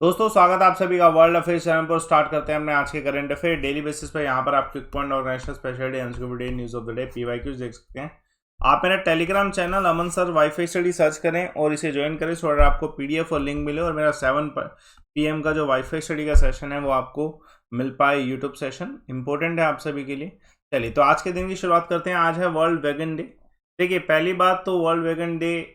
दोस्तों स्वागत है आप सभी का वर्ल्ड अफेयर्स चैनल पर। स्टार्ट करते हैं हमने आज के करंट अफेयर डेली बेसिस पर। यहाँ पर आप quick point organization special day NCQBD news of the day PYQs देख सकते हैं। आप मेरा Telegram channel Aman sir WiFi study search करें और इसे ज्वाइन करें सो अगर आपको पीडीएफ और लिंक मिले और मेरा 7 PM का जो वाईफाई स्टडी का सेशन है वो आपको मिल पाए। यूट्यूब सेशन इंपॉर्टेंट है आप सभी के लिए। चलिए तो आज के दिन की शुरुआत करते हैं। आज है वर्ल्ड वेगन डे। देखिए पहली बात तो वर्ल्ड वेगन डे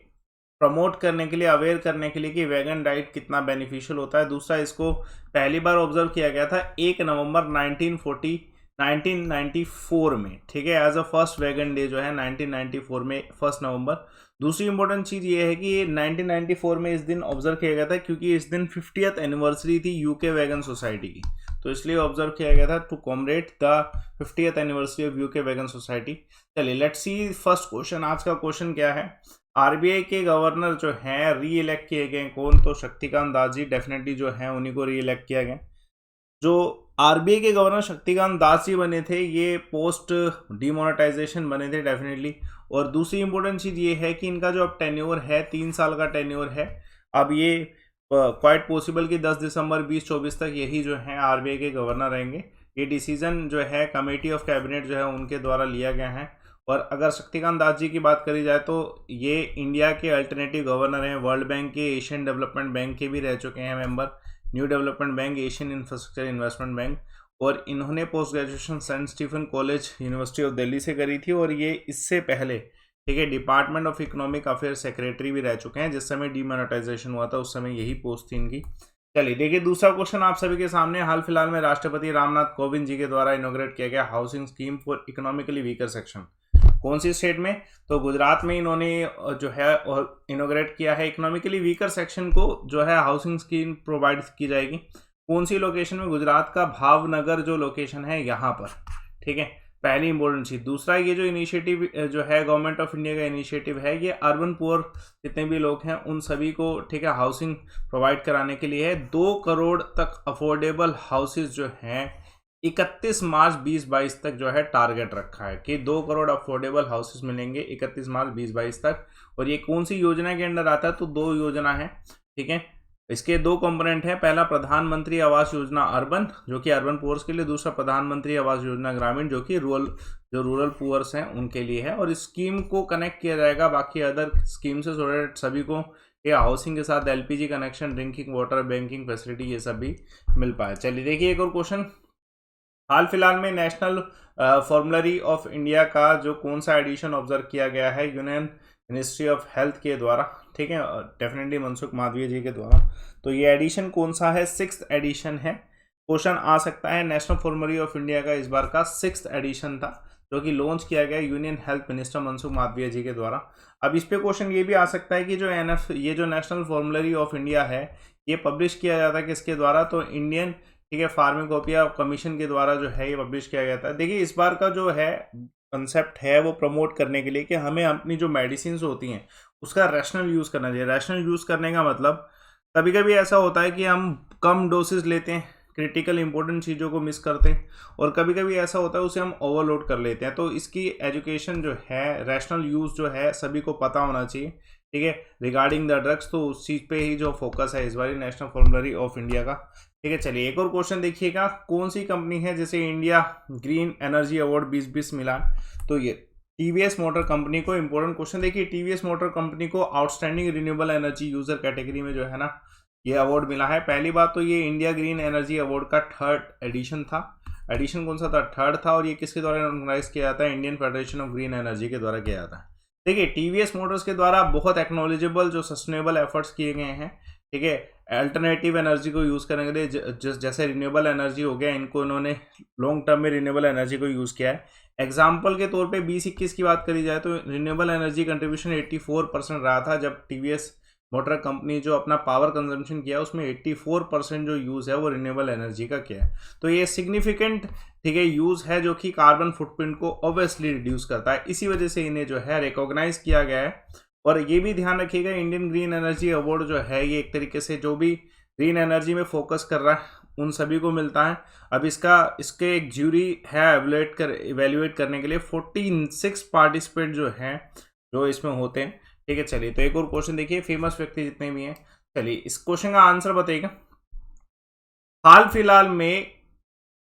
प्रमोट करने के लिए, अवेयर करने के लिए कि वेगन डाइट कितना बेनिफिशियल होता है। दूसरा, इसको पहली बार ऑब्जर्व किया गया था 1 नवंबर 1994 में, ठीक है, as a first vegan day जो है 1994 में 1 नवंबर। दूसरी इंपॉर्टेंट चीज ये है कि ये 1994 में इस दिन ऑब्जर्व किया गया था क्योंकि इस दिन 50th एनिवर्सरी थी यूके वेगन सोसाइटी की, तो इसलिए ऑब्जर्व किया गया था to commemorate the 50th anniversary of UK vegan society. चलिए लेट्स सी फर्स्ट क्वेश्चन। आज का क्वेश्चन क्या है? आरबीआई के गवर्नर जो हैं री इलेक्ट किए गए कौन? तो शक्तिकांत दास जी डेफिनेटली जो हैं उन्हीं को री इलेक्ट किया गया। जो आरबीआई के गवर्नर शक्तिकांत दास जी बने थे ये पोस्ट डिमोनेटाइजेशन बने थे डेफिनेटली। और दूसरी इंपॉर्टेंट चीज ये है कि इनका जो अब टेन्योर है 3 साल का टेन्योर है। अब ये क्वाइट पॉसिबल कि 10 दिसंबर 2024 तक यही जो है आरबीआई के गवर्नर रहेंगे। ये डिसीजन जो है कमेटी ऑफ कैबिनेट जो है उनके द्वारा लिया गया है। और अगर शक्तिकांत दास जी की बात करी जाए तो ये इंडिया के अल्टरनेटिव गवर्नर हैं। वर्ल्ड बैंक के, एशियन डेवलपमेंट बैंक के भी रह चुके हैं member, New Development Bank, Asian Infrastructure Investment Bank. और इन्होंने post graduation St Stephen College University of Delhi से करी थी। और ये इससे पहले, ठीक है, department of economic affair secretary भी रह चुके हैं। जिस समय डीमोनेटाइजेशन हुआ था उस समय यही पोस्ट थी इनकी। चलिए देखिए दूसरा क्वेश्चन आप सभी के सामने। हाल फिलहाल में राष्ट्रपति रामनाथ कोविंद जी के द्वारा इनोग्रेट किया गया housing scheme for economically weaker section कौन सी स्टेट में? तो गुजरात में इन्होंने जो है इनोग्रेट किया है। इकोनॉमिकली वीकर सेक्शन को जो है हाउसिंग स्कीम प्रोवाइड की जाएगी। कौन सी लोकेशन में? गुजरात का भावनगर जो लोकेशन है यहाँ पर, ठीक है, पहली इंपॉर्टेंट चीज। दूसरा, ये जो इनिशिएटिव जो है गवर्नमेंट ऑफ इंडिया का इनिशिएटिव है ये अर्बन पुअर जितने भी लोग हैं उन सभी को, ठीक है, हाउसिंग प्रोवाइड कराने के लिए है। 2 करोड़ तक अफोर्डेबल हाउसेज जो हैं 31 मार्च 2022 तक जो है टारगेट रखा है कि 2 करोड़ अफोर्डेबल हाउसेस मिलेंगे 31 मार्च 2022 तक। और ये कौन सी योजना के अंडर आता है? तो 2 योजना है, ठीक है। इसके 2 कंपोनेंट है। पहला प्रधानमंत्री आवास योजना अर्बन जो कि अर्बन पुअर्स के लिए, दूसरा प्रधानमंत्री आवास योजना ग्रामीण जो कि रूरल पुअर्स हैं उनके लिए है। और इस स्कीम को कनेक्ट किया जाएगा बाकी अदर स्कीम से सो दैट सभी को ये हाउसिंग के साथ LPG connection, drinking water, banking facility ये सब भी मिल पाए। चलिए देखिए एक और क्वेश्चन। हाल फिलहाल में नेशनल फॉर्मुलरी ऑफ इंडिया का जो कौन सा एडिशन ऑब्जर्व किया गया है यूनियन मिनिस्ट्री ऑफ हेल्थ के द्वारा, ठीक है, डेफिनेटली मनसुख मांडविया जी के द्वारा। तो ये एडिशन कौन सा है? 6th एडिशन है। क्वेश्चन आ सकता है नेशनल फॉर्मुलरी ऑफ इंडिया का इस बार का 6th एडिशन था जो कि लॉन्च किया गया union health minister Mansukh Mandaviya ji के द्वारा। अब इस पे क्वेश्चन ये भी आ सकता है कि ये जो नेशनल फॉर्मुलरी ऑफ इंडिया है ये पब्लिश किया जाता है किसके द्वारा? तो इंडियन, ठीक है, फार्माकोपिया कमीशन के द्वारा जो है ये पब्लिश किया गया था। देखिए इस बार का जो है कंसेप्ट है वो प्रमोट करने के लिए कि हमें अपनी जो मेडिसिन होती हैं उसका रैशनल यूज़ करना चाहिए। रैशनल यूज़ करने का मतलब कभी कभी ऐसा होता है कि हम कम डोसेज लेते हैं, क्रिटिकल इंपॉर्टेंट चीज़ों को मिस करते हैं, और कभी कभी ऐसा होता है उसे हम ओवरलोड कर लेते हैं। तो इसकी एजुकेशन जो है, रैशनल यूज़ जो है सभी को पता होना चाहिए, ठीक है, रिगार्डिंग द ड्रग्स। तो उस चीज़ पे ही जो फोकस है इस बार नेशनल फॉर्मुलरी ऑफ इंडिया का, ठीक है। चलिए एक और क्वेश्चन देखिएगा। कौन सी कंपनी है जिसे इंडिया ग्रीन एनर्जी अवार्ड 2020 मिला? तो ये टीवीएस मोटर कंपनी को। इंपॉर्टेंट क्वेश्चन देखिए, टीवीएस मोटर कंपनी को outstanding renewable energy user category में जो है ना ये अवार्ड मिला है। पहली बात तो ये इंडिया ग्रीन एनर्जी अवार्ड का 3rd एडिशन था। एडिशन कौन सा था? 3rd था। और ये किसके द्वारा ऑर्गेनाइज किया जाता है? Indian federation of green energy के द्वारा किया जाता है। देखिए टीवीएस मोटर्स के द्वारा बहुत एक्नॉलेजेबल जो सस्टेनेबल एफर्ट्स किए गए हैं, ठीक है, अल्टरनेटिव एनर्जी को यूज़ करने के लिए, जैसे रिन्यूएबल एनर्जी हो गया, इनको इन्होंने लॉन्ग टर्म में रिन्यूएबल एनर्जी को यूज़ किया है। एग्जाम्पल के तौर पे 2021 की बात करी जाए तो रिन्यूएबल एनर्जी कंट्रीब्यूशन 84% रहा था जब टीवीएस मोटर कंपनी जो अपना पावर कंजम्पशन किया उसमें 84% जो यूज़ है वो रिन्यूएबल एनर्जी का किया है। तो ये सिग्निफिकेंट, ठीक है, यूज़ है जो कि कार्बन फुटप्रिंट को ऑब्वियसली रिड्यूस करता है। इसी वजह से इन्हें जो है रिकॉग्नाइज किया गया है। और ये भी ध्यान रखिएगा इंडियन ग्रीन एनर्जी अवार्ड जो है ये एक तरीके से जो भी ग्रीन एनर्जी में फोकस कर रहा है उन सभी को मिलता है। अब इसके एक ज्यूरी है इवेल्युएट करने के लिए 46 पार्टिसिपेंट जो हैं जो इसमें होते हैं, ठीक है। चलिए तो एक और क्वेश्चन देखिए, फेमस व्यक्ति जितने भी हैं। चलिए इस क्वेश्चन का आंसर बताइएगा। हाल फिलहाल में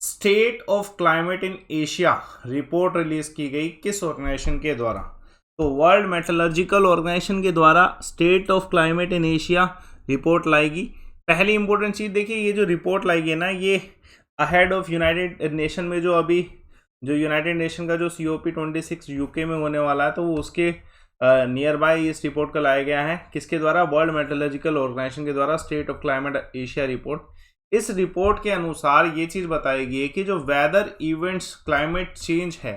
state of climate in Asia report release की गई किस ऑर्गेनाइजेशन के द्वारा? तो वर्ल्ड मेट्रोलॉजिकल ऑर्गेनाइजेशन के द्वारा state of climate in Asia report लाएगी। पहली इंपॉर्टेंट चीज देखिए, ये जो रिपोर्ट लाएगी ना, ये अहेड ऑफ यूनाइटेड नेशन में जो अभी जो यूनाइटेड नेशन का जो COP26 यूके में होने वाला है, तो वो उसके नियर बाय इस रिपोर्ट को लाया गया है। किसके द्वारा? वर्ल्ड मेट्रोलॉजिकल ऑर्गेनाइजेशन के द्वारा state of climate Asia report. इस रिपोर्ट के अनुसार ये चीज बताई गई है कि जो वेदर इवेंट्स क्लाइमेट चेंज है,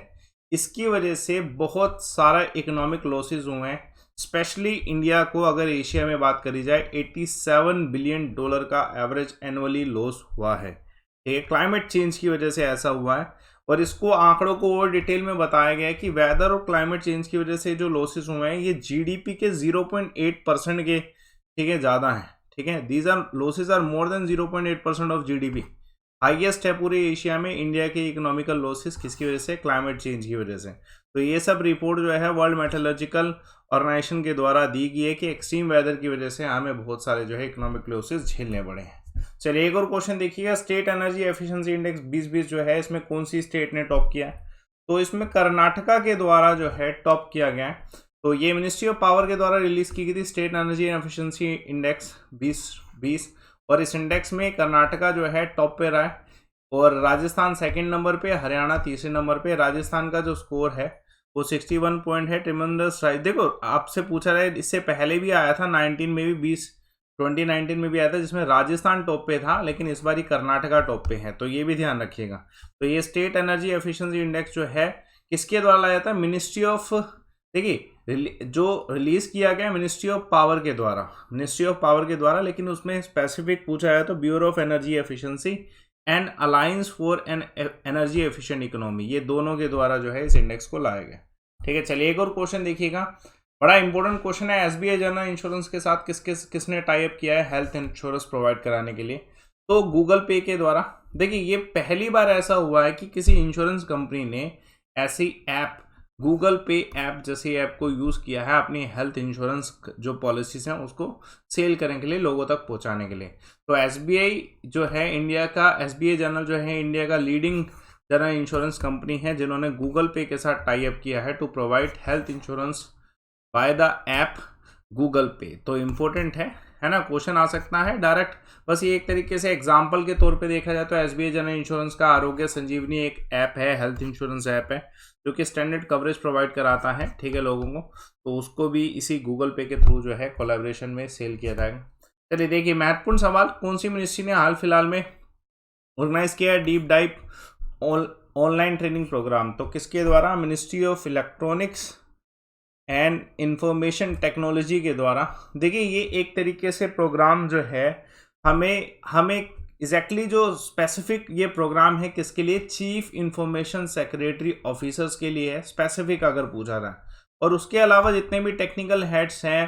इसकी वजह से बहुत सारा इकोनॉमिक लॉसेस हुए हैं। स्पेशली इंडिया को अगर एशिया में बात करी जाए, $87 बिलियन का एवरेज एनुअली लॉस हुआ है। ठीक है, क्लाइमेट चेंज की वजह से ऐसा हुआ है। और इसको आंकड़ों को और डिटेल में बताया गया है कि वेदर और क्लाइमेट चेंज की वजह से जो लॉसेस हुए हैं, ये GDP के 0.8% के, ठीक है, ज़्यादा हैं। ठीक है, these are losses are more than 0.8% of GDP। Highest है पूरे एशिया में इंडिया के इकोनॉमिकल लॉसेस, किसकी वजह से? क्लाइमेट चेंज की वजह से। तो ये सब रिपोर्ट जो है वर्ल्ड मेट्रोलॉजिकल ऑर्गेनाइजेशन के द्वारा दी गई है कि एक्सट्रीम वेदर की वजह से हमें बहुत सारे जो है इकोनॉमिक लॉसेस झेलने पड़े हैं। चलिए एक और क्वेश्चन देखिएगा, स्टेट एनर्जी एफिशिएंसी इंडेक्स 2020 जो है, इसमें कौन सी स्टेट ने टॉप किया है? तो इसमें कर्नाटका के द्वारा जो है टॉप किया गया है। तो ये मिनिस्ट्री ऑफ पावर के द्वारा रिलीज की गई थी स्टेट एनर्जी एफिशिएंसी इंडेक्स 2020, और इस इंडेक्स में कर्नाटका जो है टॉप पे रहा है, और राजस्थान सेकंड नंबर पे, हरियाणा तीसरे नंबर पे। राजस्थान का जो स्कोर है वो 61 पॉइंट है। Tremendous rise. देखो, आपसे पूछा रहा है, इससे पहले भी आया था 19 में भी, 2019 में भी आया था, जिसमें राजस्थान टॉप पे था, लेकिन इस बार ही कर्नाटका टॉप पे है, तो ये भी ध्यान रखिएगा। तो ये स्टेट एनर्जी एफिशिएंसी इंडेक्स जो है किसके द्वारा लाया था? मिनिस्ट्री ऑफ, देखिए जो रिलीज किया गया मिनिस्ट्री ऑफ पावर के द्वारा, लेकिन उसमें स्पेसिफिक पूछा है तो Bureau of Energy Efficiency and Alliance for an Energy Efficient Economy, ये दोनों के द्वारा जो है इस इंडेक्स को लाया गया। ठीक है, चलिए एक और क्वेश्चन देखिएगा, बड़ा इंपॉर्टेंट क्वेश्चन है। SBI जनरल इंश्योरेंस के साथ किसने टाई अप किया है हेल्थ इंश्योरेंस प्रोवाइड कराने के लिए? तो गूगल पे के द्वारा। देखिए, ये पहली बार ऐसा हुआ है कि किसी इंश्योरेंस कंपनी ने ऐसी ऐप, गूगल पे ऐप जैसी ऐप को यूज़ किया है अपनी हेल्थ इंश्योरेंस जो पॉलिसीज हैं उसको सेल करने के लिए, लोगों तक पहुंचाने के लिए। तो SBI जो है इंडिया का, SBI जनरल जो है इंडिया का लीडिंग जनरल इंश्योरेंस कंपनी है, जिन्होंने गूगल पे के साथ टाई अप किया है to provide health insurance by the app Google Pay. तो इम्पोर्टेंट है ना, क्वेश्चन आ सकता है डायरेक्ट। बस ये एक तरीके से एग्जाम्पल के तौर पे देखा जाए तो SBI जनरल इंश्योरेंस का आरोग्य संजीवनी एक ऐप है, हेल्थ इंश्योरेंस ऐप है, जो कि स्टैंडर्ड कवरेज प्रोवाइड कराता है, ठीक है, लोगों को। तो उसको भी इसी गूगल पे के थ्रू जो है कोलैबोरेशन में सेल किया जाएगा। चलिए देखिए, महत्वपूर्ण सवाल, कौन सी मिनिस्ट्री ने हाल फिलहाल में ऑर्गेनाइज किया है deep dive online training programme? तो किसके द्वारा? Ministry of Electronics and Information Technology के द्वारा। देखिए, ये एक तरीके से प्रोग्राम जो है हमें एग्जैक्टली जो स्पेसिफिक ये प्रोग्राम है किसके लिए? चीफ इंफॉर्मेशन सेक्रेटरी ऑफिसर्स के लिए है, स्पेसिफिक अगर पूछा रहा है। और उसके अलावा जितने भी टेक्निकल हेड्स हैं,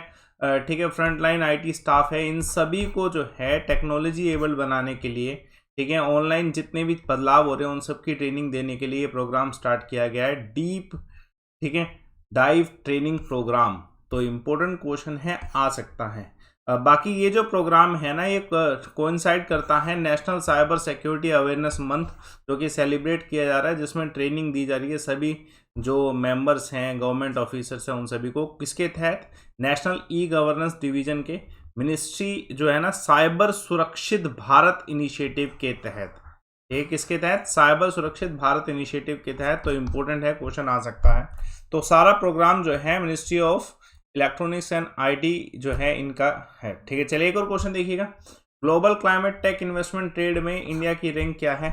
ठीक है, फ्रंट लाइन IT स्टाफ है, इन सभी को जो है टेक्नोलॉजी एबल बनाने के लिए, ठीक है, ऑनलाइन जितने भी बदलाव हो रहे हैं उन सब की ट्रेनिंग देने के लिए ये प्रोग्राम स्टार्ट किया गया है, डीप, ठीक है, डाइव ट्रेनिंग प्रोग्राम। तो इम्पोर्टेंट क्वेश्चन है, आ सकता है। बाकी ये जो प्रोग्राम है ना, ये कोइंसाइड करता है national cyber security awareness month, जो कि सेलिब्रेट किया जा रहा है, जिसमें ट्रेनिंग दी जा रही है सभी जो मेंबर्स हैं, गवर्नमेंट ऑफिसर्स हैं, उन सभी को। किसके तहत? नेशनल गवर्नेंस डिवीजन के मिनिस्ट्री जो है ना, साइबर सुरक्षित भारत इनिशिएटिव के तहत। ये किसके तहत? साइबर सुरक्षित भारत इनिशिएटिव के तहत। तो इम्पोर्टेंट है, क्वेश्चन आ सकता है। तो सारा प्रोग्राम जो है ministry of Electronics and IT जो है इनका है, ठीक है। चलिए एक और क्वेश्चन देखिएगा, global climate tech investment trade में इंडिया की रैंक क्या है?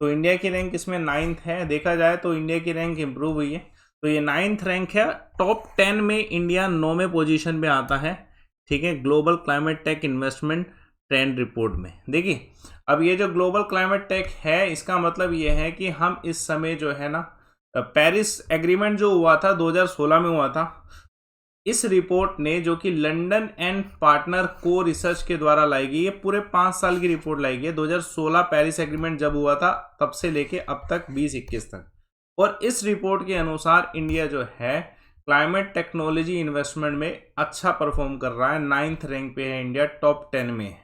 तो इंडिया की रैंक इसमें 9th है। देखा जाए तो इंडिया की रैंक इंप्रूव हुई है, तो ये 9th रैंक है। टॉप 10 में इंडिया 9वें पोजीशन में आता है, ठीक है, global climate tech investment trend report में। देखिए, अब ये जो ग्लोबल क्लाइमेट टेक है, इसका मतलब ये है कि हम इस समय जो है ना, पेरिस एग्रीमेंट जो हुआ था 2016 में हुआ था, इस रिपोर्ट ने, जो कि लंदन एंड पार्टनर को रिसर्च के द्वारा लाई गई, ये पूरे 5 साल की रिपोर्ट लाई गई है। 2016 पेरिस एग्रीमेंट जब हुआ था तब से लेके अब तक 2021 तक। और इस रिपोर्ट के अनुसार इंडिया जो है क्लाइमेट टेक्नोलॉजी इन्वेस्टमेंट में अच्छा परफॉर्म कर रहा है, 9th रैंक पे है इंडिया, टॉप 10 में है,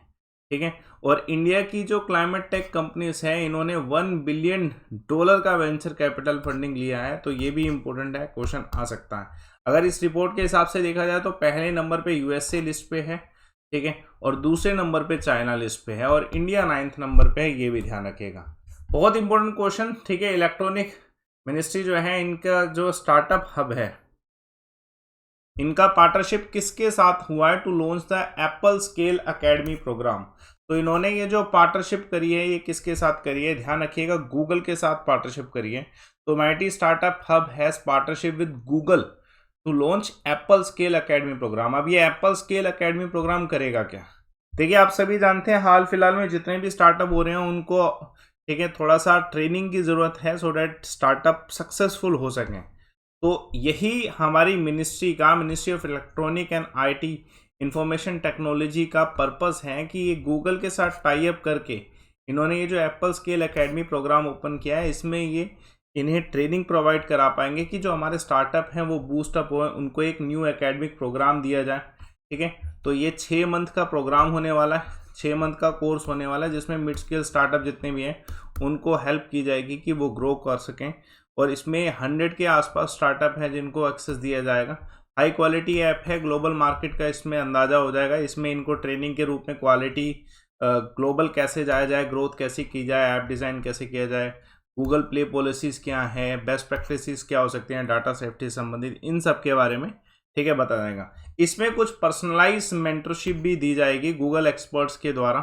ठीक है। और इंडिया की जो क्लाइमेट टेक कंपनीज हैं इन्होंने $1 बिलियन का वेंचर कैपिटल फंडिंग लिया है, तो ये भी इंपॉर्टेंट है, क्वेश्चन आ सकता है। अगर इस रिपोर्ट के हिसाब से देखा जाए तो पहले नंबर पे यूएसए लिस्ट पे है, ठीक है, और दूसरे नंबर पे चाइना लिस्ट पे है, और इंडिया 9th नंबर पे है, ये भी ध्यान रखिएगा। बहुत इंपॉर्टेंट क्वेश्चन, ठीक है। इलेक्ट्रॉनिक मिनिस्ट्री जो है, इनका जो स्टार्टअप हब है, इनका पार्टनरशिप किसके साथ हुआ है to launch the Apple scale academy programme. तो इन्होंने ये जो पार्टनरशिप करी है ये किसके साथ करी है, ध्यान रखिएगा, गूगल के साथ पार्टनरशिप करी है। तो MeitY startup hub has partnership with Google to launch Apple scale academy programme. अब ये एप्पल स्केल एकेडमी प्रोग्राम करेगा क्या? देखिए, आप सभी जानते हैं हाल फिलहाल में जितने भी स्टार्टअप हो रहे हैं उनको, ठीक है, थोड़ा सा ट्रेनिंग की ज़रूरत है सो डैट स्टार्टअप सक्सेसफुल हो सकें। तो यही हमारी ministry of electronic and IT information technology का पर्पस है कि ये गूगल के साथ टाई अप करके इन्होंने ये जो Apple scale academy programme open किया है, इसमें ये इन्हें ट्रेनिंग प्रोवाइड करा पाएंगे कि जो हमारे स्टार्टअप हैं वो बूस्ट अप हो, उनको एक न्यू एकेडमिक प्रोग्राम दिया जाए, ठीक है। तो ये 6 मंथ का प्रोग्राम होने वाला है, 6 मंथ का कोर्स होने वाला है, जिसमें मिड स्केल स्टार्टअप जितने भी हैं उनको हेल्प की जाएगी कि वो ग्रो कर सकें। और इसमें 100 के आसपास स्टार्टअप है जिनको एक्सेस दिया जाएगा। हाई क्वालिटी ऐप है, ग्लोबल मार्केट का इसमें अंदाज़ा हो जाएगा। इसमें इनको ट्रेनिंग के रूप में क्वालिटी ग्लोबल कैसे जाया जाए, ग्रोथ कैसे की जाए, ऐप डिज़ाइन कैसे किया जाए, गूगल प्ले पॉलिसीज़ क्या हैं, बेस्ट प्रैक्टिसेस क्या हो सकती हैं, डाटा सेफ्टी संबंधित, इन सब के बारे में, ठीक है, बताया जाएगा। इसमें कुछ पर्सनलाइज मेंटरशिप भी दी जाएगी गूगल एक्सपर्ट्स के द्वारा,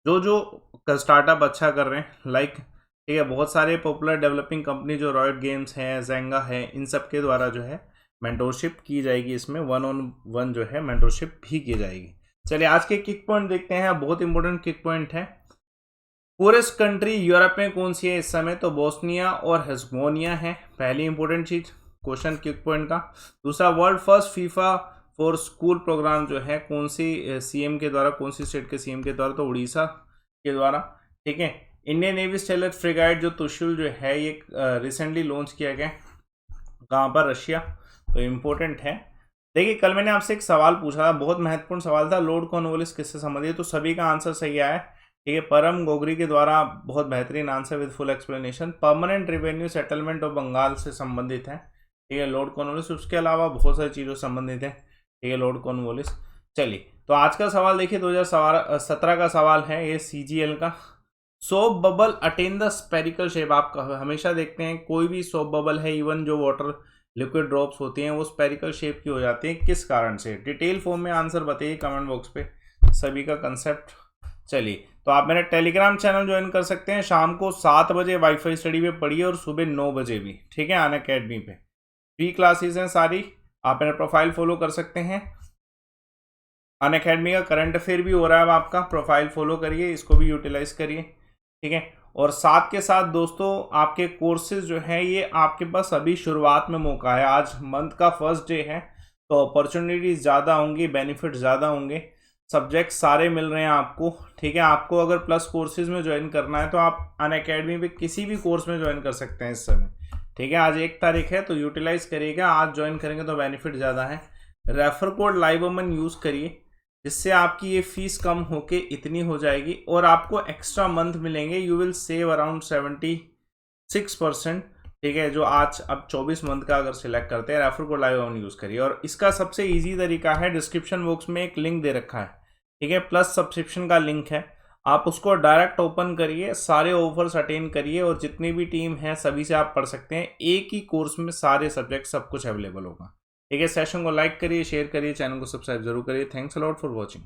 जो स्टार्टअप अच्छा कर रहे हैं, लाइक, ठीक है, बहुत सारे पॉपुलर डेवलपिंग कंपनी जो रॉयट गेम्स है, जेंगा है, इन सब के द्वारा जो है मेंटरशिप की जाएगी। इसमें 1-on-1 जो है मेंटरशिप भी की जाएगी। चलिए आज के किक पॉइंट देखते हैं। बहुत इंपॉर्टेंट किक पॉइंट है। पूरेस्ट कंट्री यूरोप में कौन सी है इस समय? तो बोस्निया और हेर्ज़ेगोविना है, पहली इंपॉर्टेंट चीज क्वेश्चन किक पॉइंट का। दूसरा, world first FIFA for school programme जो है कौन सी सीएम के द्वारा, कौन सी स्टेट के सीएम के द्वारा? तो उड़ीसा के द्वारा, ठीक है। इंडियन नेवी स्टेलथ फ्रिगेट जो त्रिशूल जो है ये रिसेंटली लॉन्च किया गया, कहाँ पर? रशिया। तो इम्पोर्टेंट है। देखिए, कल मैंने आपसे एक सवाल पूछा था, बहुत महत्वपूर्ण सवाल था, लॉर्ड कॉर्नवालिस किससे संबंधित है? तो सभी का आंसर सही आया है, ठीक है। परम गोगरी के द्वारा बहुत बेहतरीन answer with full explanation. Permanent revenue settlement of Bengal से संबंधित है, ठीक है, लॉर्ड कॉर्नवालिस। उसके अलावा बहुत सारी चीज़ों से संबंधित है, ठीक है, लॉर्ड कॉर्नवालिस। चलिए, तो आज का सवाल देखिए, 2017 का सवाल है ये CGL का। Soap bubble attain the spherical shape. आप हमेशा देखते हैं कोई भी सोप बबल है, इवन जो वाटर लिक्विड ड्रॉप्स होती हैं वो स्पेरिकल शेप की हो जाती है, किस कारण से? डिटेल फॉर्म में आंसर बताइए कमेंट बॉक्स पे, सभी का कंसेप्ट। चलिए, तो आप मेरा टेलीग्राम चैनल ज्वाइन कर सकते हैं, शाम को 7 बजे वाईफाई स्टडी पे पढ़िए और सुबह 9 बजे भी, ठीक है, अनअकैडमी पे फ्री क्लासेस हैं सारी। आप मेरा प्रोफाइल फॉलो कर सकते हैं। अनअकैडमी का करंट अफेयर भी हो रहा है, अब आपका प्रोफाइल फॉलो करिए, इसको भी यूटिलाइज करिए, ठीक है। और साथ के साथ दोस्तों, आपके कोर्सेज जो है ये आपके पास अभी शुरुआत में मौका है। आज मंथ का फर्स्ट डे है, तो अपॉर्चुनिटीज ज़्यादा होंगी, बेनिफिट ज़्यादा होंगे, सब्जेक्ट सारे मिल रहे हैं आपको, ठीक है। आपको अगर प्लस कोर्सेज में ज्वाइन करना है तो आप अनअकैडमी पे किसी भी कोर्स में ज्वाइन कर सकते हैं इस समय, ठीक है। आज 1 तारीख है, तो यूटिलाइज करिएगा, आज ज्वाइन करेंगे तो बेनिफिट ज़्यादा है। रेफर कोड लाइवमन यूज़ करिए, जिससे आपकी ये फीस कम होके इतनी हो जाएगी और आपको एक्स्ट्रा मंथ मिलेंगे। यू विल सेव अराउंड 76%, ठीक है, जो आज अब 24 मंथ का अगर सिलेक्ट करते हैं। रेफर कोड लाइवमन यूज़ करिए। और इसका सबसे इजी तरीका है, डिस्क्रिप्शन बॉक्स में एक लिंक दे रखा है, ठीक है, प्लस सब्सक्रिप्शन का लिंक है, आप उसको डायरेक्ट ओपन करिए, सारे ऑफर्स अटेंड करिए और जितनी भी टीम है सभी से आप पढ़ सकते हैं। एक ही कोर्स में सारे सब्जेक्ट सब कुछ अवेलेबल होगा, ठीक है। सेशन को लाइक करिए, शेयर करिए, चैनल को सब्सक्राइब जरूर करिए। Thanks a lot for watching.